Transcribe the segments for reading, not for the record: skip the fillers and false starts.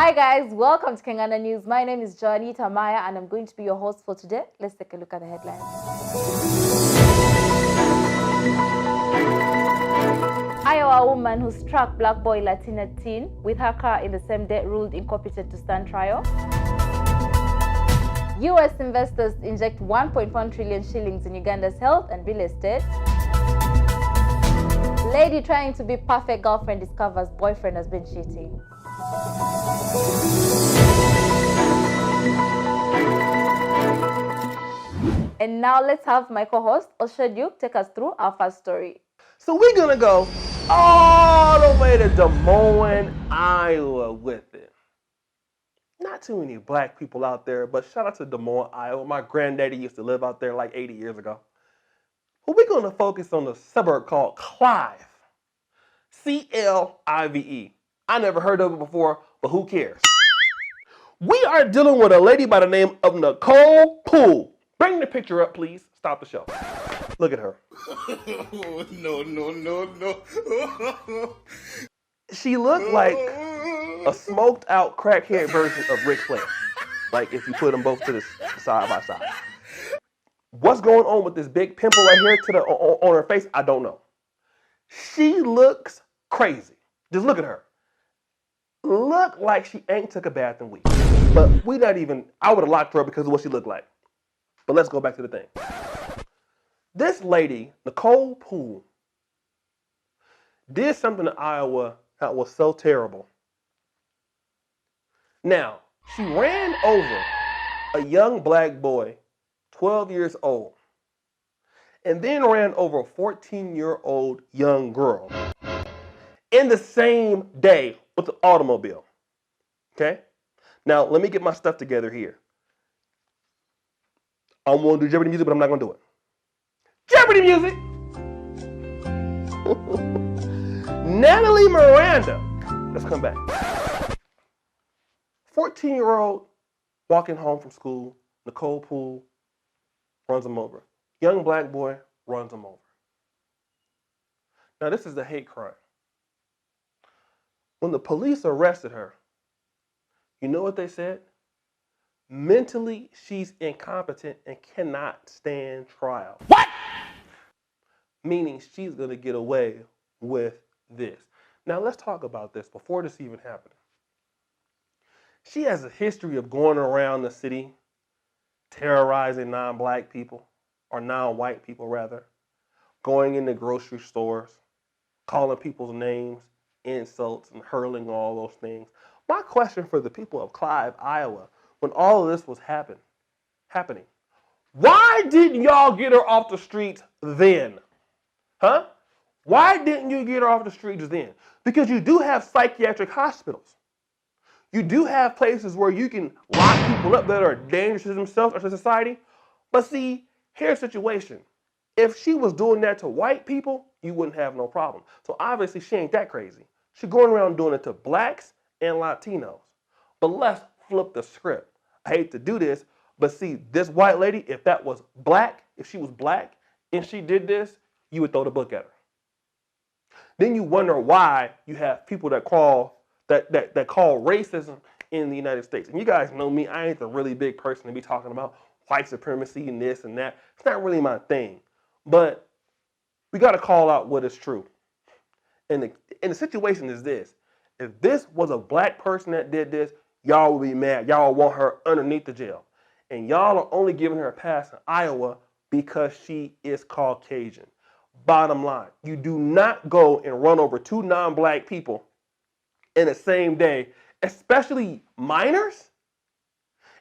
Hi guys, welcome to Kenganda News. My name is Janita Maya and I'm going to be your host for today. Let's take a look at the headlines. Iowa woman who struck black boy Latina teen with her car in the same day ruled incompetent to stand trial. US investors inject 1.1 trillion shillings in Uganda's health and real estate. Lady trying to be perfect girlfriend discovers boyfriend has been cheating. And now let's have my co-host Oshedu take us through our first story. So we're gonna go all the way to Des Moines, Iowa with it. Not too many black people out there, but shout out to Des Moines, Iowa. My granddaddy used to live out there like 80 years ago. But we're gonna focus on the suburb called Clive. C-L-I-V-E. I never heard of it before, but who cares? We are dealing with a lady by the name of Nicole Pugh. Bring the picture up, please. Stop the show. Look at her. No. She looked like a smoked out crackhead version of Ric Flair. Like if you put them both to the side by side. What's going on with this big pimple right here on her face? I don't know. She looks crazy. Just look at her. Look like she ain't took a bath in weeks. But I would have locked her up because of what she looked like. But let's go back to the thing. This lady, Nicole Pugh, did something in Iowa that was so terrible. Now, she ran over a young black boy, 12 years old, and then ran over a 14-year-old young girl in the same day with the automobile. Okay? Now, let me get my stuff together here. I'm going to do Jeopardy music, but I'm not going to do it. Jeopardy music! Natalie Miranda. Let's come back. 14-year-old walking home from school. Nicole Pugh runs him over. Young black boy runs him over. Now, this is a hate crime. When the police arrested her, you know what they said? Mentally, she's incompetent and cannot stand trial. What? Meaning she's going to get away with this. Now, let's talk about this before this even happened. She has a history of going around the city, terrorizing non-black people, or non-white people rather, going into grocery stores, calling people's names, insults, and hurling all those things. My question for the people of Clive, Iowa, when all of this was happening, why didn't y'all get her off the streets then? Huh? Why didn't you get her off the streets then? Because you do have psychiatric hospitals. You do have places where you can lock people up that are dangerous to themselves or to society. But see, here's the situation. If she was doing that to white people, you wouldn't have no problem. So obviously she ain't that crazy. She's going around doing it to blacks and Latinos. But let's flip the script. I hate to do this, but see, this white lady, if she was black and she did this, you would throw the book at her. Then you wonder why you have people that call racism in the United States. And you guys know me, I ain't the really big person to be talking about white supremacy and this and that. It's not really my thing. But we got to call out what is true. And the situation is this. If this was a black person that did this, y'all would be mad. Y'all want her underneath the jail. And y'all are only giving her a pass in Iowa because she is Caucasian. Bottom line, you do not go and run over two non-black people in the same day, especially minors,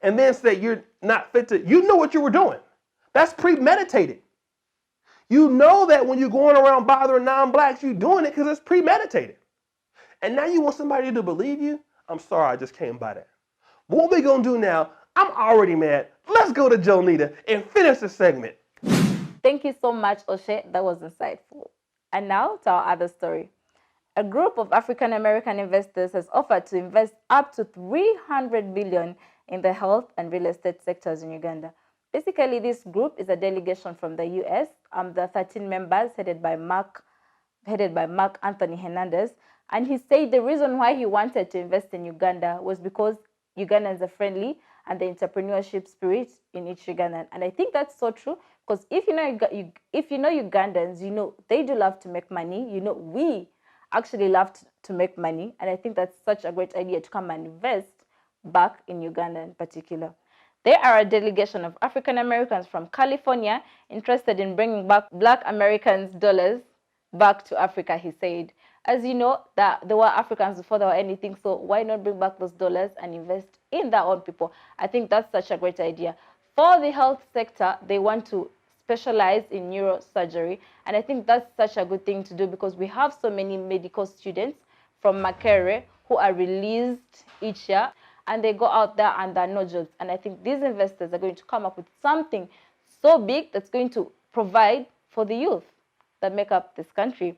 and then say you're not fit to, you know what you were doing. That's premeditated. You know that when you're going around bothering non-blacks, you're doing it because it's premeditated. And now you want somebody to believe you? I'm sorry, I just came by that. But what we're going to do now, I'm already mad. Let's go to Jonita and finish the segment. Thank you so much, Oshe. That was insightful. And now to our other story. A group of African American investors has offered to invest up to $300 million in the health and real estate sectors in Uganda. Basically, this group is a delegation from the US. The 13 members headed by Mark Anthony Hernandez And he said the reason why he wanted to invest in Uganda was because Ugandans are friendly and the entrepreneurship spirit in each Ugandan. And I think that's so true, because if you know Ugandans, you know they do love to make money. You know we actually love to make money, and I think that's such a great idea to come and invest back in Uganda in particular. There are a delegation of African Americans from California interested in bringing back Black Americans' dollars back to Africa, he said. As you know, that there were Africans before there were anything, so why not bring back those dollars and invest in their own people? I think that's such a great idea. For the health sector, they want to specialize in neurosurgery, and I think that's such a good thing to do, because we have so many medical students from Makerere who are released each year, and they go out there and there are no jobs. And I think these investors are going to come up with something so big that's going to provide for the youth that make up this country.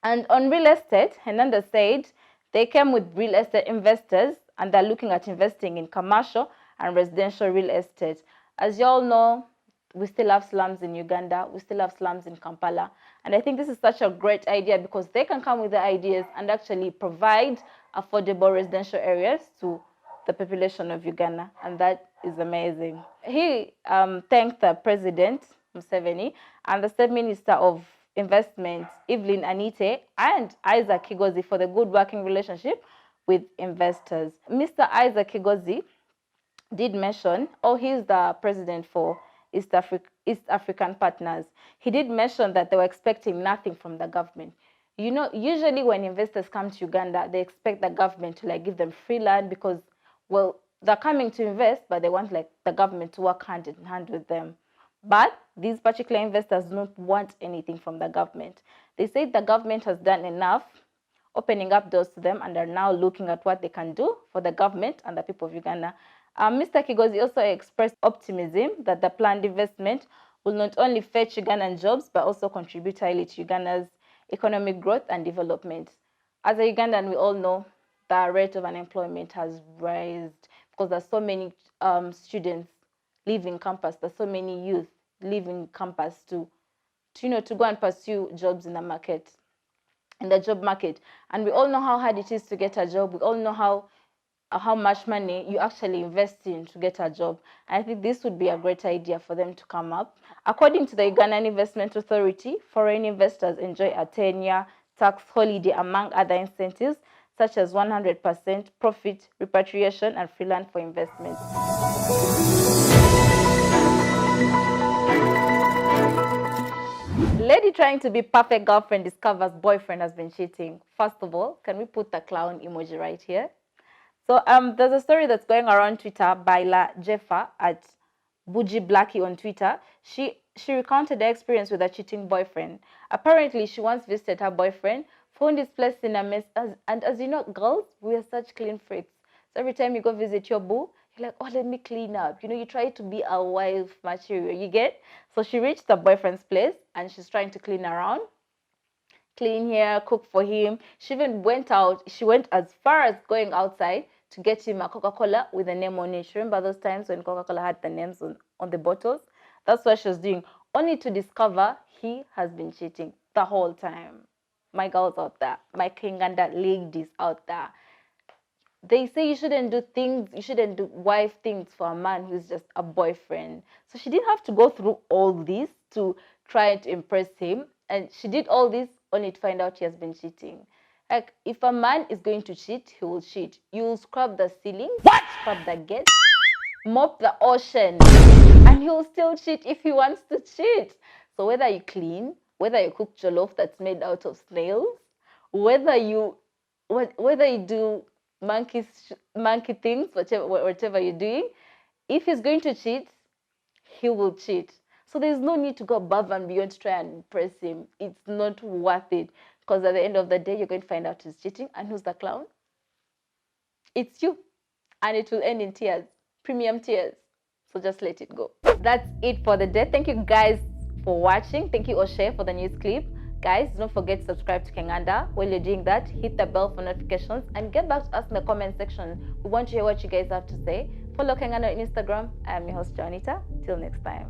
And on real estate, Kenganda said they came with real estate investors and they're looking at investing in commercial and residential real estate. As you all know, we still have slums in Uganda, we still have slums in Kampala. And I think this is such a great idea, because they can come with the ideas and actually provide affordable residential areas to the population of Uganda. And that is amazing. He thanked the President, Museveni, and the State Minister of Investment, Evelyn Anite, and Isaac Kigozi for the good working relationship with investors. Mr. Isaac Kigozi did mention, he's the president for East African Partners. He did mention that they were expecting nothing from the government. You know, usually when investors come to Uganda, they expect the government to give them free land, because, well, they're coming to invest, but they want the government to work hand in hand with them. But these particular investors don't want anything from the government. They say the government has done enough, opening up doors to them, and are now looking at what they can do for the government and the people of Uganda. Mr. Kigozi also expressed optimism that the planned investment will not only fetch Ugandan jobs, but also contribute highly to Uganda's economic growth and development. As a Ugandan, we all know the rate of unemployment has risen, because there's so many students leaving campus, there's so many youth leaving campus to go and pursue jobs in the market, in the job market. And we all know how hard it is to get a job. We all know how much money you actually invest in to get a job. And I think this would be a great idea for them to come up. According to the Ugandan Investment Authority, foreign investors enjoy a 10-year tax holiday, among other incentives, such as 100% profit repatriation and free land for investment. Lady trying to be perfect girlfriend discovers boyfriend has been cheating. First of all, can we put the clown emoji right here? So there's a story that's going around Twitter by La Jeffa at Buji Blackie on Twitter. She recounted the experience with a cheating boyfriend. Apparently, she once visited her boyfriend, found his place in a mess. And as you know, girls, we are such clean freaks. So every time you go visit your boo, you're like, oh, let me clean up. You know, you try to be a wife material, you get? So she reached the boyfriend's place and she's trying to clean around. Clean here, cook for him. She even went out. She went as far as going outside to get him a Coca-Cola with a name on it. Remember those times when Coca-Cola had the names on the bottles? That's what she was doing, only to discover he has been cheating the whole time. My girls out there, my Kenganda ladies out there, they say you shouldn't do wife things for a man who's just a boyfriend. So she didn't have to go through all this to try to impress him. And she did all this only to find out he has been cheating. Like, if a man is going to cheat, he will cheat. You will scrub the ceiling, scrub the gates, mop the ocean, and he will still cheat if he wants to cheat. So whether you clean, whether you cook jollof that's made out of snails, whether you do monkey things, whatever you're doing, if he's going to cheat, he will cheat. So there's no need to go above and beyond to try and impress him. It's not worth it, because at the end of the day, you're going to find out he's cheating. And who's the clown? It's you. And it will end in tears, premium tears. So just let it go. That's it for the day. Thank you guys for watching. Thank you, Oshe, for the news clip. Guys, don't forget to subscribe to Kenganda. While you're doing that, hit the bell for notifications and get back to us in the comment section. We want to hear what you guys have to say. Follow Kenganda on Instagram. I am your host, Janita. Till next time.